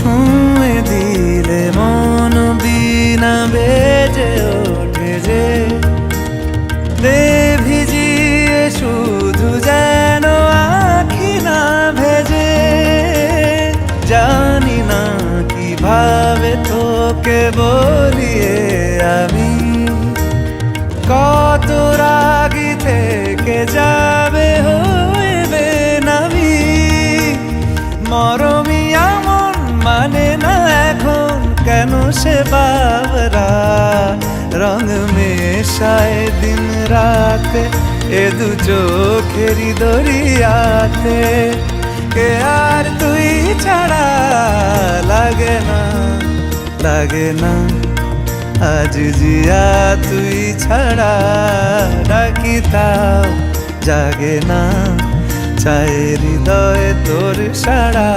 ছুঁয়ে দিলে মন বিনা বেজে ওঠে যে দে ভিজিয়ে শুধু যেন আখি না ভেজে। জানি না কিভাবে তোকে বলিয়ে আমি কত রাগি থেকে যাবে হইবে নামি। মরমি এমন মানে না এখন কেন সে বাবরা রং মেশায় দিন রাতে এ দু চোখেরি দরিয়াতে। কে আর তুই ছাড়া লাগে না লাগে না আজ জিয়া তুই ছাড়া ডাকি তাও জাগে না। চায় হৃদয় তোর সাড়া